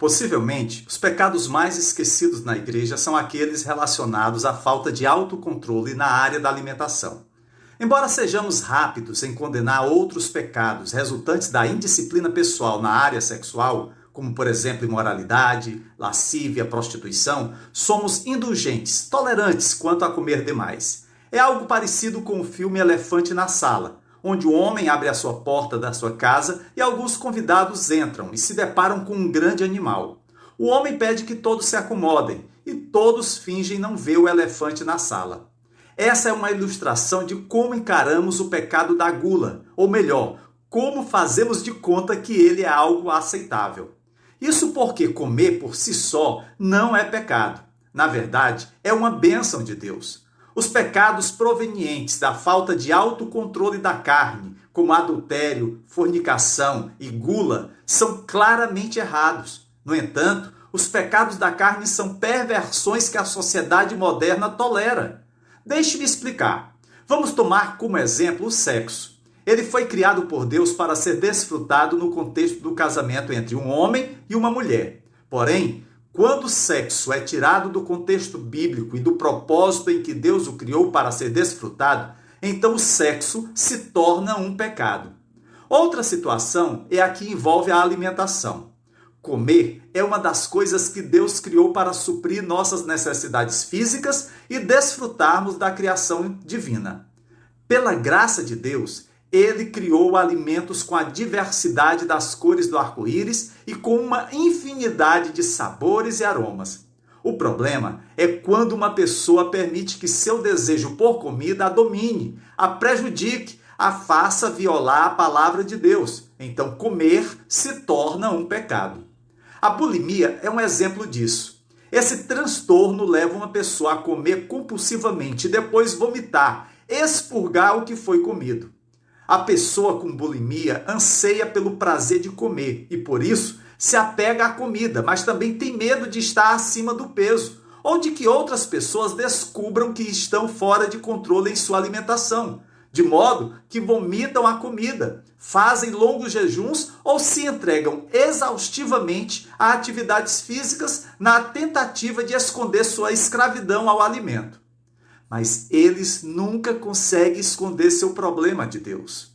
Possivelmente, os pecados mais esquecidos na igreja são aqueles relacionados à falta de autocontrole na área da alimentação. Embora sejamos rápidos em condenar outros pecados resultantes da indisciplina pessoal na área sexual, como por exemplo imoralidade, lascívia, prostituição, somos indulgentes, tolerantes quanto a comer demais. É algo parecido com o filme Elefante na Sala, onde o homem abre a sua porta da sua casa e alguns convidados entram e se deparam com um grande animal. O homem pede que todos se acomodem e todos fingem não ver o elefante na sala. Essa é uma ilustração de como encaramos o pecado da gula, ou melhor, como fazemos de conta que ele é algo aceitável. Isso porque comer por si só não é pecado. Na verdade, é uma bênção de Deus. Os pecados provenientes da falta de autocontrole da carne, como adultério, fornicação e gula, são claramente errados. No entanto, os pecados da carne são perversões que a sociedade moderna tolera. Deixe-me explicar. Vamos tomar como exemplo o sexo. Ele foi criado por Deus para ser desfrutado no contexto do casamento entre um homem e uma mulher. Porém, quando o sexo é tirado do contexto bíblico e do propósito em que Deus o criou para ser desfrutado, então o sexo se torna um pecado. Outra situação é a que envolve a alimentação. Comer é uma das coisas que Deus criou para suprir nossas necessidades físicas e desfrutarmos da criação divina. Pela graça de Deus, Ele criou alimentos com a diversidade das cores do arco-íris e com uma infinidade de sabores e aromas. O problema é quando uma pessoa permite que seu desejo por comida a domine, a prejudique, a faça violar a palavra de Deus. Então, comer se torna um pecado. A bulimia é um exemplo disso. Esse transtorno leva uma pessoa a comer compulsivamente e depois vomitar, expurgar o que foi comido. A pessoa com bulimia anseia pelo prazer de comer e, por isso, se apega à comida, mas também tem medo de estar acima do peso ou de que outras pessoas descubram que estão fora de controle em sua alimentação, de modo que vomitam a comida, fazem longos jejuns ou se entregam exaustivamente a atividades físicas na tentativa de esconder sua escravidão ao alimento. Mas eles nunca conseguem esconder seu problema de Deus.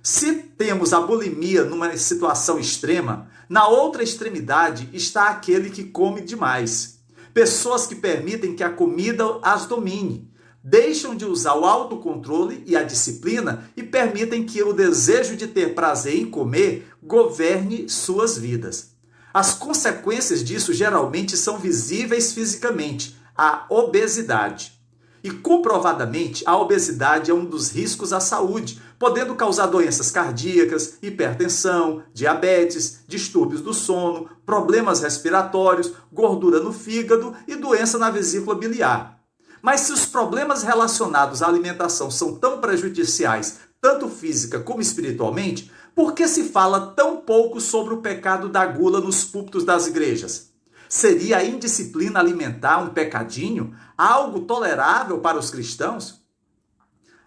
Se temos a bulimia numa situação extrema, na outra extremidade está aquele que come demais. Pessoas que permitem que a comida as domine, deixam de usar o autocontrole e a disciplina e permitem que o desejo de ter prazer em comer governe suas vidas. As consequências disso geralmente são visíveis fisicamente, a obesidade. E comprovadamente, a obesidade é um dos riscos à saúde, podendo causar doenças cardíacas, hipertensão, diabetes, distúrbios do sono, problemas respiratórios, gordura no fígado e doença na vesícula biliar. Mas se os problemas relacionados à alimentação são tão prejudiciais, tanto física como espiritualmente, por que se fala tão pouco sobre o pecado da gula nos púlpitos das igrejas? Seria a indisciplina alimentar um pecadinho, algo tolerável para os cristãos?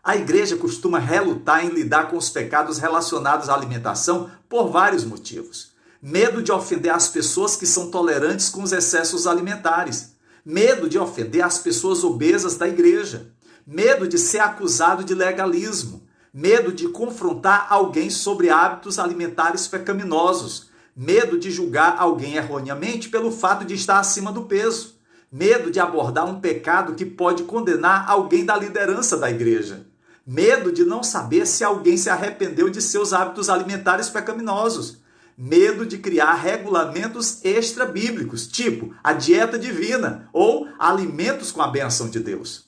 A igreja costuma relutar em lidar com os pecados relacionados à alimentação por vários motivos. Medo de ofender as pessoas que são tolerantes com os excessos alimentares. Medo de ofender as pessoas obesas da igreja. Medo de ser acusado de legalismo. Medo de confrontar alguém sobre hábitos alimentares pecaminosos. Medo de julgar alguém erroneamente pelo fato de estar acima do peso. Medo de abordar um pecado que pode condenar alguém da liderança da igreja. Medo de não saber se alguém se arrependeu de seus hábitos alimentares pecaminosos. Medo de criar regulamentos extra-bíblicos, tipo a dieta divina ou alimentos com a benção de Deus.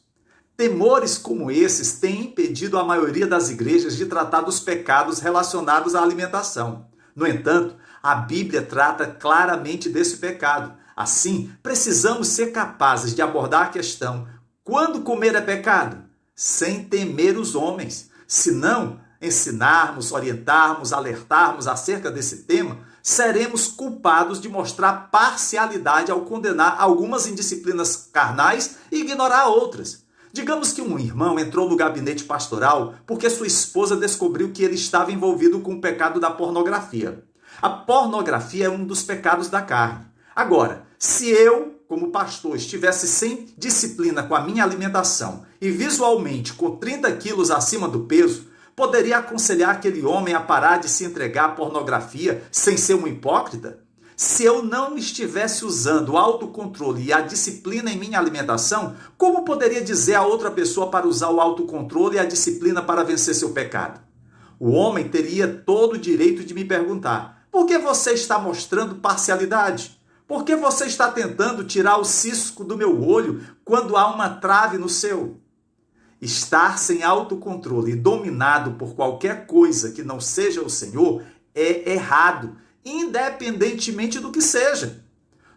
Temores como esses têm impedido a maioria das igrejas de tratar dos pecados relacionados à alimentação. No entanto, a Bíblia trata claramente desse pecado. Assim, precisamos ser capazes de abordar a questão: quando comer é pecado? Sem temer os homens. Se não ensinarmos, orientarmos, alertarmos acerca desse tema, seremos culpados de mostrar parcialidade ao condenar algumas indisciplinas carnais e ignorar outras. Digamos que um irmão entrou no gabinete pastoral porque sua esposa descobriu que ele estava envolvido com o pecado da pornografia. A pornografia é um dos pecados da carne. Agora, se eu, como pastor, estivesse sem disciplina com a minha alimentação e visualmente com 30 quilos acima do peso, poderia aconselhar aquele homem a parar de se entregar à pornografia sem ser um hipócrita? Se eu não estivesse usando o autocontrole e a disciplina em minha alimentação, como poderia dizer a outra pessoa para usar o autocontrole e a disciplina para vencer seu pecado? O homem teria todo o direito de me perguntar: por que você está mostrando parcialidade? Por que você está tentando tirar o cisco do meu olho quando há uma trave no seu? Estar sem autocontrole e dominado por qualquer coisa que não seja o Senhor é errado, independentemente do que seja.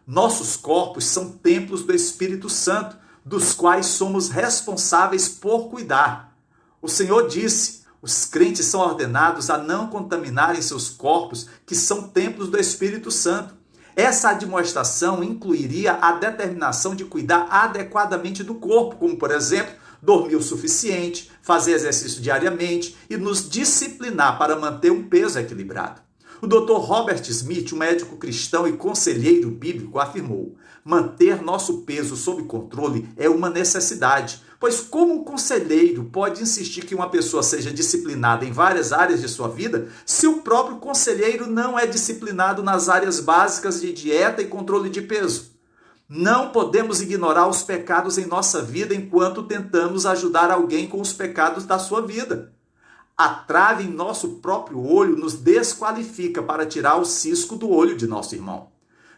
Nossos corpos são templos do Espírito Santo, dos quais somos responsáveis por cuidar. O Senhor disse: os crentes são ordenados a não contaminarem seus corpos, que são templos do Espírito Santo. Essa admoestação incluiria a determinação de cuidar adequadamente do corpo, como, por exemplo, dormir o suficiente, fazer exercício diariamente e nos disciplinar para manter um peso equilibrado. O Dr. Robert Smith, um médico cristão e conselheiro bíblico, afirmou: manter nosso peso sob controle é uma necessidade, pois como um conselheiro pode insistir que uma pessoa seja disciplinada em várias áreas de sua vida se o próprio conselheiro não é disciplinado nas áreas básicas de dieta e controle de peso? Não podemos ignorar os pecados em nossa vida enquanto tentamos ajudar alguém com os pecados da sua vida. A trave em nosso próprio olho nos desqualifica para tirar o cisco do olho de nosso irmão.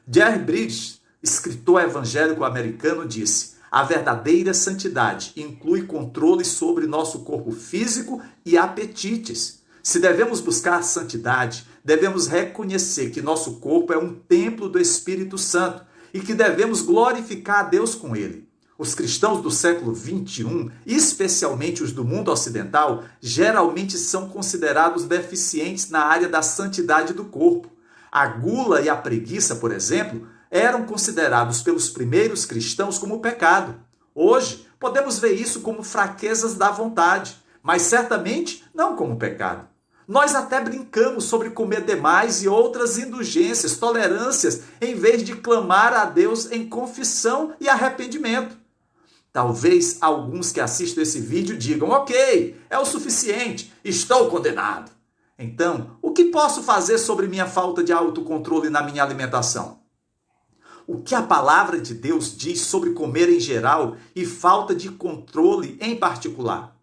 Jerry Bridges, escritor evangélico americano, disse: a verdadeira santidade inclui controle sobre nosso corpo físico e apetites. Se devemos buscar santidade, devemos reconhecer que nosso corpo é um templo do Espírito Santo e que devemos glorificar a Deus com ele. Os cristãos do século XXI, especialmente os do mundo ocidental, geralmente são considerados deficientes na área da santidade do corpo. A gula e a preguiça, por exemplo, eram considerados pelos primeiros cristãos como pecado. Hoje, podemos ver isso como fraquezas da vontade, mas certamente não como pecado. Nós até brincamos sobre comer demais e outras indulgências, tolerâncias, em vez de clamar a Deus em confissão e arrependimento. Talvez alguns que assistam esse vídeo digam: ok, é o suficiente, estou condenado. Então, o que posso fazer sobre minha falta de autocontrole na minha alimentação? O que a palavra de Deus diz sobre comer em geral e falta de controle em particular?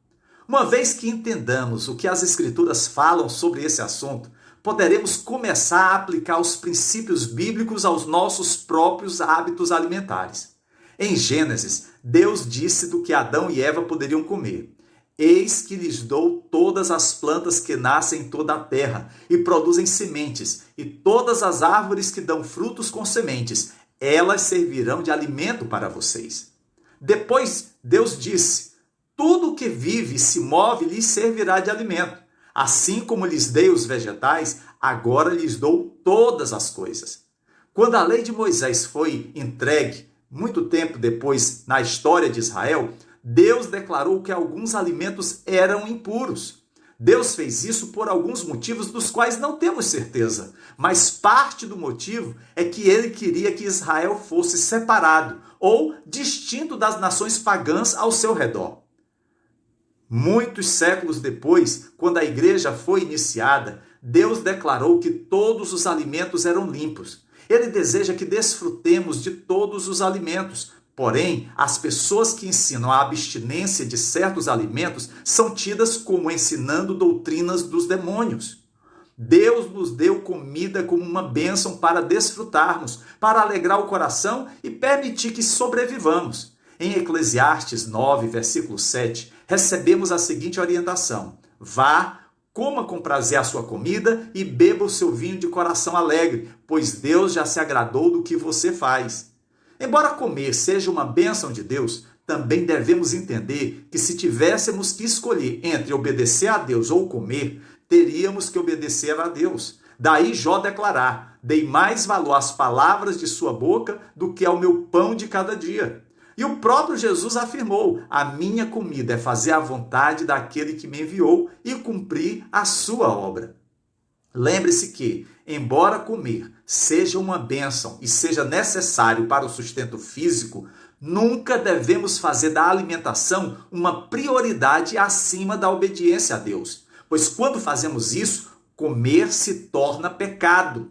Uma vez que entendamos o que as Escrituras falam sobre esse assunto, poderemos começar a aplicar os princípios bíblicos aos nossos próprios hábitos alimentares. Em Gênesis, Deus disse do que Adão e Eva poderiam comer: eis que lhes dou todas as plantas que nascem em toda a terra e produzem sementes, e todas as árvores que dão frutos com sementes, elas servirão de alimento para vocês. Depois, Deus disse: tudo o que vive e se move lhes servirá de alimento. Assim como lhes dei os vegetais, agora lhes dou todas as coisas. Quando a lei de Moisés foi entregue, muito tempo depois na história de Israel, Deus declarou que alguns alimentos eram impuros. Deus fez isso por alguns motivos dos quais não temos certeza, mas parte do motivo é que ele queria que Israel fosse separado ou distinto das nações pagãs ao seu redor. Muitos séculos depois, quando a igreja foi iniciada, Deus declarou que todos os alimentos eram limpos. Ele deseja que desfrutemos de todos os alimentos. Porém, as pessoas que ensinam a abstinência de certos alimentos são tidas como ensinando doutrinas dos demônios. Deus nos deu comida como uma bênção para desfrutarmos, para alegrar o coração e permitir que sobrevivamos. Em Eclesiastes 9, versículo 7, recebemos a seguinte orientação: vá, coma com prazer a sua comida e beba o seu vinho de coração alegre, pois Deus já se agradou do que você faz. Embora comer seja uma bênção de Deus, também devemos entender que se tivéssemos que escolher entre obedecer a Deus ou comer, teríamos que obedecer a Deus. Daí Jó declarar: dei mais valor às palavras de sua boca do que ao meu pão de cada dia. E o próprio Jesus afirmou: a minha comida é fazer a vontade daquele que me enviou e cumprir a sua obra. Lembre-se que, embora comer seja uma bênção e seja necessário para o sustento físico, nunca devemos fazer da alimentação uma prioridade acima da obediência a Deus. Pois quando fazemos isso, comer se torna pecado.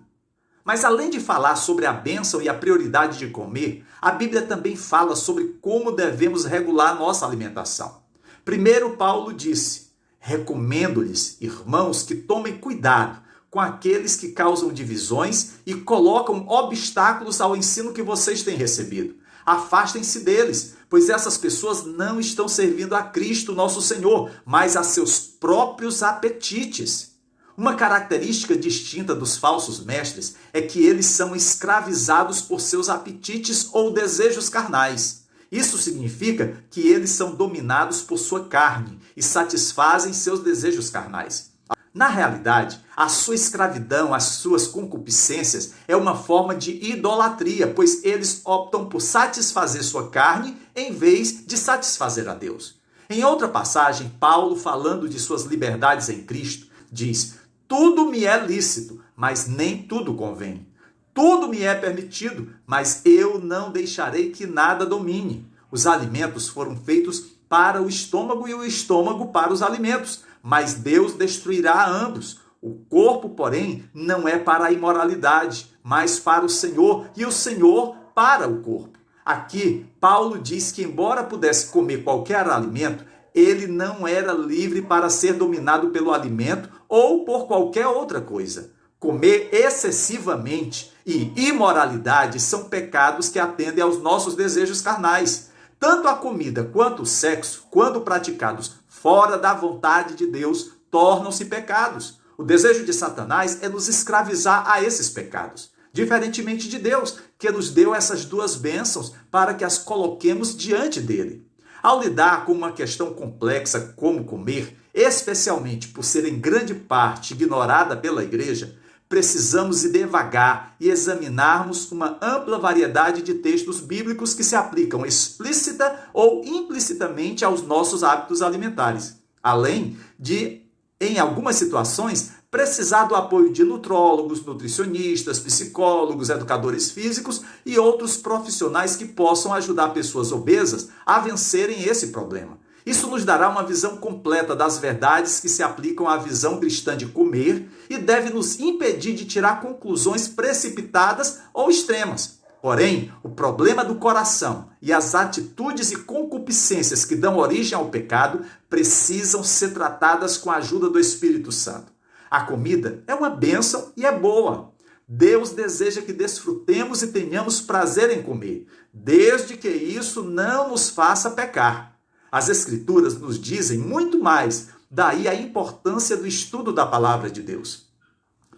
Mas além de falar sobre a bênção e a prioridade de comer, a Bíblia também fala sobre como devemos regular nossa alimentação. Primeiro, Paulo disse: recomendo-lhes, irmãos, que tomem cuidado com aqueles que causam divisões e colocam obstáculos ao ensino que vocês têm recebido. Afastem-se deles, pois essas pessoas não estão servindo a Cristo, nosso Senhor, mas a seus próprios apetites. Uma característica distinta dos falsos mestres é que eles são escravizados por seus apetites ou desejos carnais. Isso significa que eles são dominados por sua carne e satisfazem seus desejos carnais. Na realidade, a sua escravidão, as suas concupiscências, é uma forma de idolatria, pois eles optam por satisfazer sua carne em vez de satisfazer a Deus. Em outra passagem, Paulo, falando de suas liberdades em Cristo, diz: tudo me é lícito, mas nem tudo convém. Tudo me é permitido, mas eu não deixarei que nada domine. Os alimentos foram feitos para o estômago e o estômago para os alimentos, mas Deus destruirá ambos. O corpo, porém, não é para a imoralidade, mas para o Senhor, e o Senhor para o corpo. Aqui, Paulo diz que, embora pudesse comer qualquer alimento, ele não era livre para ser dominado pelo alimento ou por qualquer outra coisa. Comer excessivamente e imoralidade são pecados que atendem aos nossos desejos carnais. Tanto a comida quanto o sexo, quando praticados fora da vontade de Deus, tornam-se pecados. O desejo de Satanás é nos escravizar a esses pecados, diferentemente de Deus, que nos deu essas duas bênçãos para que as coloquemos diante dele. Ao lidar com uma questão complexa como comer, especialmente por ser em grande parte ignorada pela igreja, precisamos ir devagar e examinarmos uma ampla variedade de textos bíblicos que se aplicam explícita ou implicitamente aos nossos hábitos alimentares, além de, em algumas situações, precisar do apoio de nutrólogos, nutricionistas, psicólogos, educadores físicos e outros profissionais que possam ajudar pessoas obesas a vencerem esse problema. Isso nos dará uma visão completa das verdades que se aplicam à visão cristã de comer e deve nos impedir de tirar conclusões precipitadas ou extremas. Porém, o problema do coração e as atitudes e concupiscências que dão origem ao pecado precisam ser tratadas com a ajuda do Espírito Santo. A comida é uma bênção e é boa. Deus deseja que desfrutemos e tenhamos prazer em comer, desde que isso não nos faça pecar. As Escrituras nos dizem muito mais, daí a importância do estudo da palavra de Deus.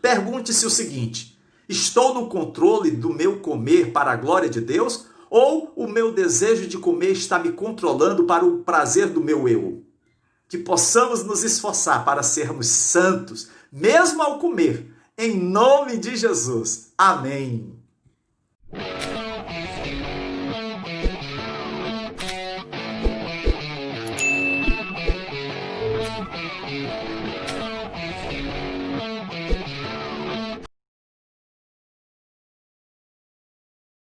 Pergunte-se o seguinte: estou no controle do meu comer para a glória de Deus? Ou o meu desejo de comer está me controlando para o prazer do meu eu? Que possamos nos esforçar para sermos santos, mesmo ao comer, em nome de Jesus. Amém.